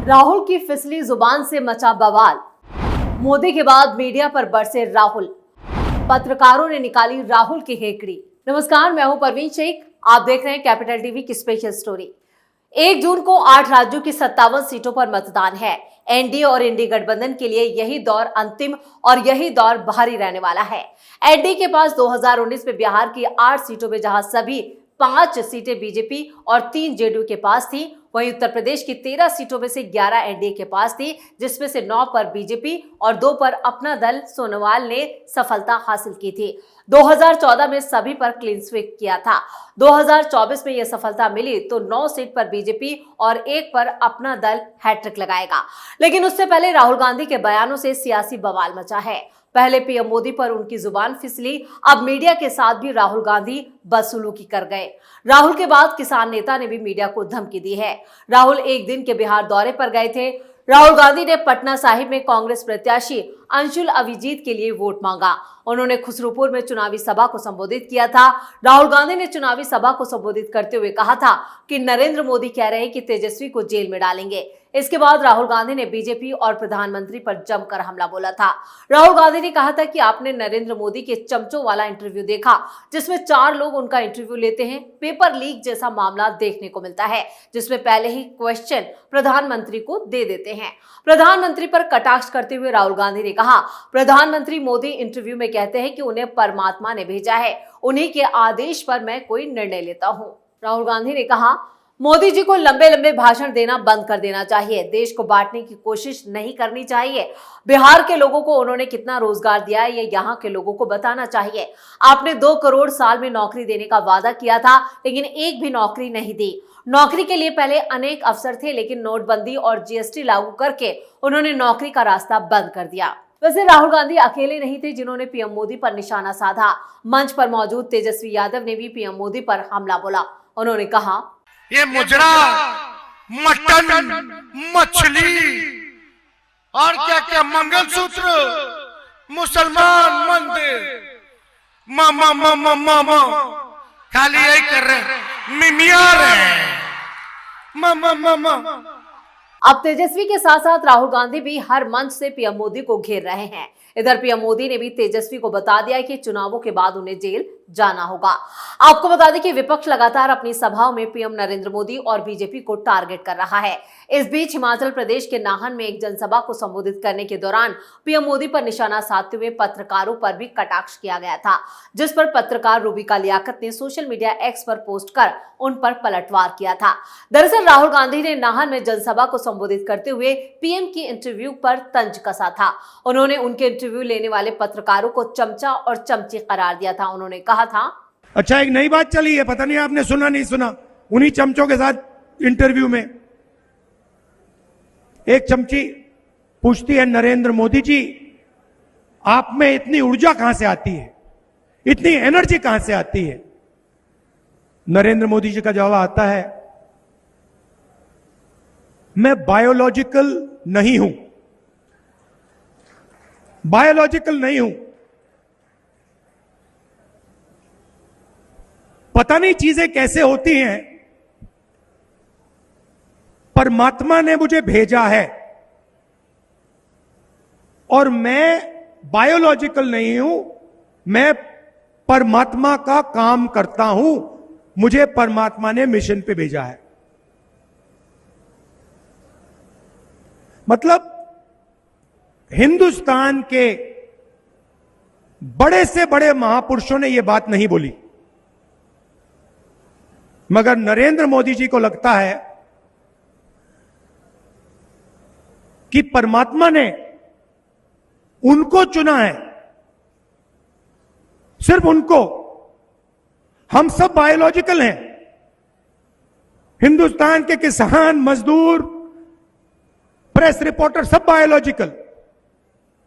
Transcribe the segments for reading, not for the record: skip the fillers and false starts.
राहुल की फिसली जुबान से मचा बवाल। मोदी के बाद मीडिया पर बरसे राहुल। पत्रकारों ने निकाली राहुल की हेकड़ी। नमस्कार, मैं हूं परवीन शेख। आप देख रहे हैं कैपिटल टीवी की स्पेशल स्टोरी। 1 जून को 8 राज्यों की 57 सीटों पर मतदान है। एनडीए और इंडी गठबंधन के लिए यही दौर अंतिम और यही दौर भारी रहने वाला है। एनडीए के पास 2019 में बिहार की 8 सीटों में जहां सभी 5 सीटें बीजेपी और 3 जेडीयू के पास थी, वहीं उत्तर प्रदेश की 13 सीटों में से 11 एनडीए के पास थी, जिसमें से 9 पर बीजेपी और 2 पर अपना दल सोनोवाल ने सफलता हासिल की थी। 2014 में सभी पर क्लीन स्वीप किया था। 2024 में यह सफलता मिली तो 9 सीट पर बीजेपी और 1 पर अपना दल हैट्रिक लगाएगा। लेकिन उससे पहले राहुल गांधी के बयानों से सियासी बवाल मचा है। पहले पीएम मोदी पर उनकी जुबान फिसली, अब मीडिया के साथ भी राहुल गांधी बदसलूकी कर गए। राहुल के बाद किसान नेता ने भी मीडिया को धमकी दी है। राहुल एक दिन के बिहार दौरे पर गए थे। राहुल गांधी ने पटना साहिब में कांग्रेस प्रत्याशी अंशुल अभिजीत के लिए वोट मांगा। उन्होंने खुसरूपुर में चुनावी सभा को संबोधित किया था। राहुल गांधी ने चुनावी सभा को संबोधित करते हुए कहा था कि नरेंद्र मोदी कह रहे हैं कि तेजस्वी को जेल में डालेंगे। इसके बाद राहुल गांधी ने बीजेपी और प्रधानमंत्री पर जमकर हमला बोला था। राहुल गांधी ने कहा था कि आपने नरेंद्र मोदी के चमचों वाला इंटरव्यू देखा, जिसमें 4 लोग उनका इंटरव्यू लेते हैं। पेपर लीक जैसा मामला देखने को मिलता है, जिसमें पहले ही क्वेश्चन प्रधानमंत्री को दे देते हैं। प्रधानमंत्री पर कटाक्ष करते हुए राहुल गांधी ने कहा, प्रधानमंत्री मोदी इंटरव्यू में कहते हैं कि उन्हें परमात्मा ने भेजा है, उन्हीं के आदेश पर मैं कोई निर्णय लेता हूं। राहुल गांधी ने कहा, मोदी जी को लंबे लंबे भाषण देना बंद कर देना चाहिए। देश को बांटने की कोशिश नहीं करनी चाहिए। बिहार के लोगों को उन्होंने कितना रोजगार दिया है, ये यहाँ के लोगों को बताना चाहिए। आपने 2 करोड़ साल में नौकरी देने का वादा किया था, लेकिन एक भी नौकरी नहीं दी। नौकरी के लिए पहले अनेक अवसर थे, लेकिन नोटबंदी और जीएसटी लागू करके उन्होंने नौकरी का रास्ता बंद कर दिया। वैसे राहुल गांधी अकेले नहीं थे जिन्होंने पीएम मोदी पर निशाना साधा। मंच पर मौजूद तेजस्वी यादव ने भी पीएम मोदी पर हमला बोला। उन्होंने कहा, ये मुजरा, मटन, मछली और क्या क्या मंगलसूत्र, मुसलमान मंदिर, मामा मामा मामा खाली यही कर रहे, मिमिया रहे, मामा मामा। अब तेजस्वी के साथ साथ राहुल गांधी भी हर मंच से पीएम मोदी को घेर रहे हैं। इधर पीएम मोदी ने भी तेजस्वी को बता दिया कि चुनावों के बाद उन्हें जेल जाना होगा। आपको बता दें कि विपक्ष लगातार अपनी सभाओं में पीएम नरेंद्र मोदी और बीजेपी को टारगेट कर रहा है। इस बीच हिमाचल प्रदेश के नाहन में एक जनसभा को संबोधित करने के दौरान पीएम मोदी पर निशाना साधते हुए पत्रकारों पर भी कटाक्ष किया गया था, जिस पर पत्रकार रूबिका लियाकत ने सोशल मीडिया एक्स पर पोस्ट कर उन पर पलटवार किया था। दरअसल राहुल गांधी ने नाहन में जनसभा को संबोधित करते हुए पीएम की इंटरव्यू पर तंज कसा था। उन्होंने उनके इंटरव्यू लेने वाले पत्रकारों को चमचा और चमची करार दिया था। उन्होंने कहा था, अच्छा, एक नई बात चली है, पता नहीं आपने सुना नहीं सुना। उन्हीं चमचों के साथ इंटरव्यू में एक चमची पूछती है, नरेंद्र मोदी जी, आप में इतनी ऊर्जा कहां से आती है, इतनी एनर्जी कहां से आती है? नरेंद्र मोदी जी का जवाब आता है, मैं बायोलॉजिकल नहीं हूं, बायोलॉजिकल नहीं हूं। पता नहीं चीजें कैसे होती हैं, परमात्मा ने मुझे भेजा है और मैं बायोलॉजिकल नहीं हूं, मैं परमात्मा का काम करता हूं, मुझे परमात्मा ने मिशन पे भेजा है। मतलब हिंदुस्तान के बड़े से बड़े महापुरुषों ने यह बात नहीं बोली, मगर नरेंद्र मोदी जी को लगता है कि परमात्मा ने उनको चुना है, सिर्फ उनको। हम सब बायोलॉजिकल हैं, हिंदुस्तान के किसान, मजदूर, प्रेस रिपोर्टर सब बायोलॉजिकल,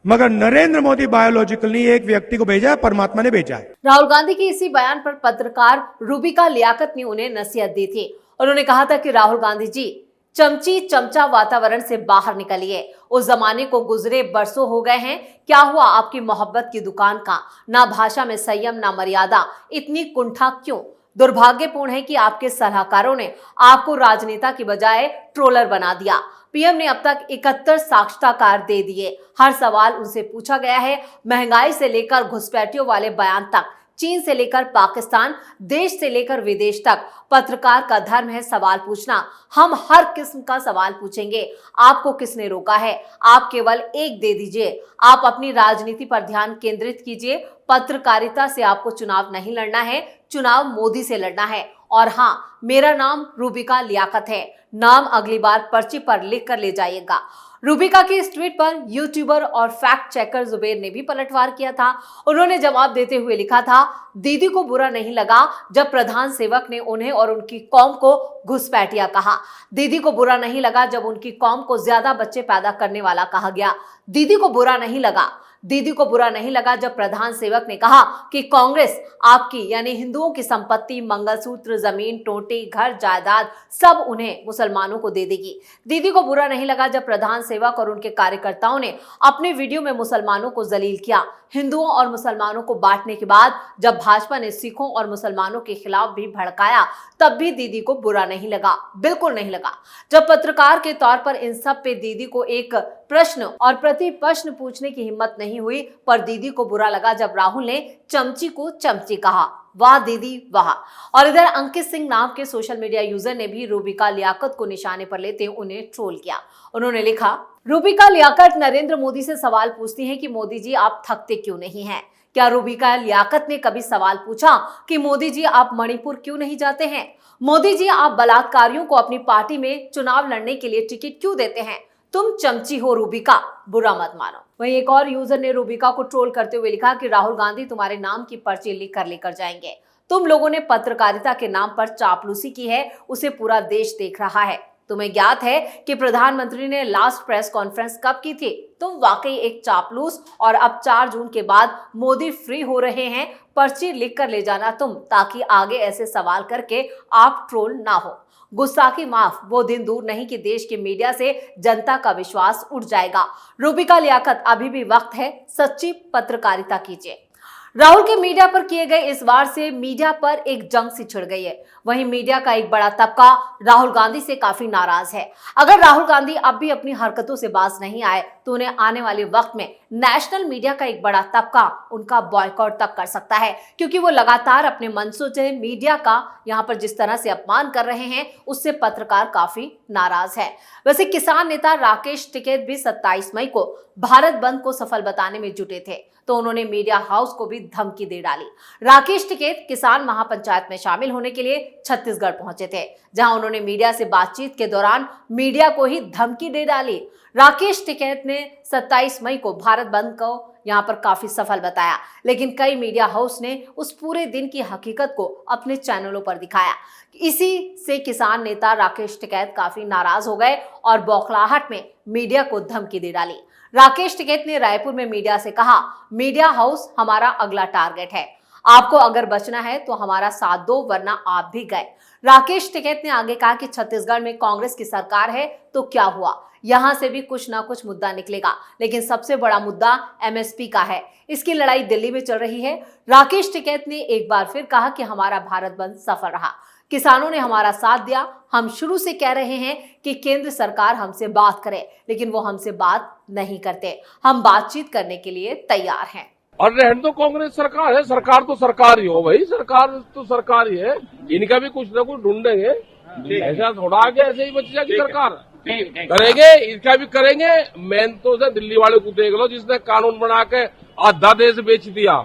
मगर नरेंद्र मोदी बायोलॉजिकल नहीं। एक व्यक्ति को भेजा है, परमात्मा ने भेजा है। राहुल गांधी के इसी बयान पर पत्रकार रूबिका लियाकत ने उन्हें नसीहत दी थी। उन्होंने कहा था कि राहुल गांधी जी, चमची चमचा वातावरण से बाहर निकलिए। उस जमाने को गुजरे बरसों हो गए हैं। क्या हुआ आपकी मोहब्बत की दुकान का? ना भाषा में संयम, ना मर्यादा, इतनी कुंठा क्यों? दुर्भाग्यपूर्ण है कि आपके सलाहकारों ने आपको राजनेता की बजाय ट्रोलर बना दिया। पीएम ने अब तक 71 साक्षात्कार दे दिए। हर सवाल उनसे पूछा गया है। महंगाई से लेकर घुसपैठियों वाले बयान तक, चीन से लेकर पाकिस्तान, देश से लेकर विदेश तक, पत्रकार का धर्म है सवाल पूछना। हम हर किस्म का सवाल पूछेंगे। आपको किसने रोका है? आप केवल एक दे दीजिए। आप अपनी राजनीति पर ध्यान केंद्रित कीजिए। पत्रकारिता से आपको चुनाव नहीं लड़ना है, चुनाव मोदी से लड़ना है। और हाँ, मेरा नाम रूबिका लियाकत है। नाम अगली बार पर्ची पर लिख कर ले जाइएगा। रूबिका के इस ट्वीट पर यूट्यूबर और फैक्ट चेकर जुबेर ने भी पलटवार किया था। उन्होंने जवाब देते हुए लिखा था, दीदी को बुरा नहीं लगा जब प्रधान सेवक ने उन्हें और उनकी कौम को घुसपैठिया कहा। दीदी को बुरा नहीं लगा जब उनकी कौम को ज्यादा बच्चे पैदा करने वाला कहा गया। दीदी को बुरा नहीं लगा जब प्रधान सेवक ने कहा कि कांग्रेस आपकी यानी हिंदुओं की संपत्ति, मंगलसूत्र, जमीन, टोटी, घर, जायदाद सब उन्हें मुसलमानों को दे देगी। दीदी को बुरा नहीं लगा जब प्रधान सेवक और उनके कार्यकर्ताओं ने अपने वीडियो में मुसलमानों को जलील किया। हिंदुओं और मुसलमानों को बांटने के बाद जब भाजपा ने सिखों और मुसलमानों के खिलाफ भी भड़काया, तब भी दीदी को बुरा नहीं लगा, बिल्कुल नहीं लगा। जब पत्रकार के तौर पर इन सब पे दीदी को एक प्रश्न और प्रति प्रश्न पूछने की हिम्मत नहीं हुई, पर दीदी को बुरा लगा जब राहुल ने चमची को चमची कहा। वाह दीदी वाह। और इधर अंकित सिंह नाम के सोशल मीडिया यूजर ने भी रूबिका लियाकत को निशाने पर लेते उन्हें ट्रोल किया। उन्होंने लिखा, रूबिका लियाकत नरेंद्र मोदी से सवाल पूछती हैं कि मोदी जी आप थकते क्यों नहीं हैं। क्या रूबिका लियाकत ने कभी सवाल पूछा कि मोदी जी आप मणिपुर क्यों नहीं जाते हैं? मोदी जी आप बलात्कारियों को अपनी पार्टी में चुनाव लड़ने के लिए टिकट क्यों देते हैं? तुम चमची हो रूबिका, बुरा मत मानो। वहीं एक और यूजर ने रूबिका को ट्रोल करते हुए लिखा कि राहुल गांधी तुम्हारे नाम की पर्ची लिख कर लेकर जाएंगे। तुम लोगों ने पत्रकारिता के नाम पर चापलूसी की है, उसे पूरा देश देख रहा है। तुम्हें ज्ञात है कि प्रधानमंत्री ने लास्ट प्रेस कॉन्फ्रेंस कब की थी? तुम वाकई एक चापलूस। और अब 4 जून के बाद मोदी फ्री हो रहे हैं, पर्ची लिख कर ले जाना तुम, ताकि आगे ऐसे सवाल करके आप ट्रोल ना हो। गुस्ताखी माफ, वो दिन दूर नहीं कि देश के मीडिया से जनता का विश्वास उठ जाएगा। रूबिका लियाकत, अभी भी वक्त है, सच्ची पत्रकारिता कीजिए। राहुल के मीडिया पर किए गए इस वार से मीडिया पर एक जंग सी छिड़ गई है। वहीं मीडिया का एक बड़ा तबका राहुल गांधी से काफी नाराज है। अगर राहुल गांधी अब भी अपनी हरकतों से बाज नहीं आए तो उन्हें आने वाले वक्त में नेशनल मीडिया का एक बड़ा तबका उनका बॉयकॉट तक कर सकता है, क्योंकि वो लगातार अपने मंचों से मीडिया का यहाँ पर जिस तरह से अपमान कर रहे हैं, उससे पत्रकार काफी नाराज है। वैसे किसान नेता राकेश टिकैत भी 27 मई को भारत बंद को सफल बताने में जुटे थे, तो उन्होंने मीडिया हाउस को भी धमकी दे डाली। राकेश टिकैत किसान महापंचायत में शामिल होने के लिए छत्तीसगढ़ पहुंचे थे, जहां उन्होंने मीडिया से बातचीत के दौरान मीडिया को ही धमकी दे डाली। राकेश टिकैत ने 27 मई को भारत बंद को यहां पर काफी सफल बताया, लेकिन कई मीडिया हाउस ने उस पूरे दिन की हकीकत को अपने चैनलों पर दिखाया। इसी से किसान नेता राकेश टिकैत काफी नाराज हो गए और बौखलाहट में मीडिया को धमकी दे डाली। राकेश टिकैत ने रायपुर में मीडिया से कहा, मीडिया हाउस हमारा अगला टारगेट है, आपको अगर बचना है तो हमारा साथ दो, वरना आप भी गए। राकेश टिकैत ने आगे कहा कि छत्तीसगढ़ में कांग्रेस की सरकार है तो क्या हुआ, यहां से भी कुछ ना कुछ मुद्दा निकलेगा, लेकिन सबसे बड़ा मुद्दा एमएसपी का है। इसकी लड़ाई दिल्ली में चल रही है। राकेश टिकैत ने एक बार फिर कहा कि हमारा भारत बंद सफल रहा, किसानों ने हमारा साथ दिया। हम शुरू से कह रहे हैं कि केंद्र सरकार हमसे बात करे, लेकिन वो हमसे बात नहीं करते। हम बातचीत करने के लिए तैयार हैं। और रहने तो कांग्रेस सरकार है, सरकार तो सरकार ही हो भाई, सरकार तो सरकार ही है। इनका भी कुछ ना कुछ ढूंढेंगे, ऐसा थोड़ा आगे ऐसे ही बच जाएगी सरकार। करेंगे, इसका भी करेंगे। मेन तो दिल्ली वाले को देख लो, जिसने कानून बना के आधा देश बेच दिया,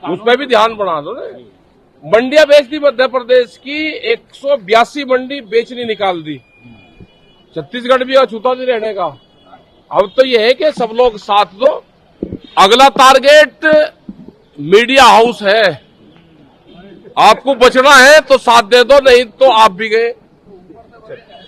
उस पर भी ध्यान बना दो। मंडियां बेच दी मध्य प्रदेश की, 182 मंडी बेचनी निकाल दी। छत्तीसगढ़ भी अछूता नहीं रहने का। अब तो ये है कि सब लोग साथ दो। अगला टारगेट मीडिया हाउस है। आपको बचना है तो साथ दे दो, नहीं तो आप भी गए।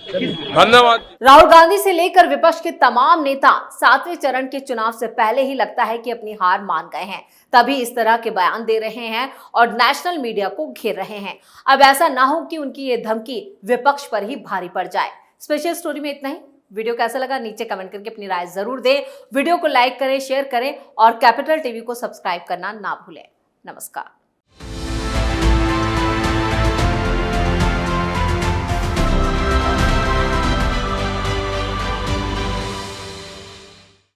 धन्यवाद। राहुल गांधी से लेकर विपक्ष के तमाम नेता 7वें चरण के चुनाव से पहले ही लगता है कि अपनी हार मान गए हैं, तभी इस तरह के बयान दे रहे हैं और नेशनल मीडिया को घेर रहे हैं। अब ऐसा ना हो कि उनकी ये धमकी विपक्ष पर ही भारी पड़ जाए। स्पेशल स्टोरी में इतना ही। वीडियो कैसा लगा नीचे कमेंट करके अपनी राय जरूर दें। वीडियो को लाइक करें, शेयर करें और कैपिटल टीवी को सब्सक्राइब करना ना भूलें। नमस्कार।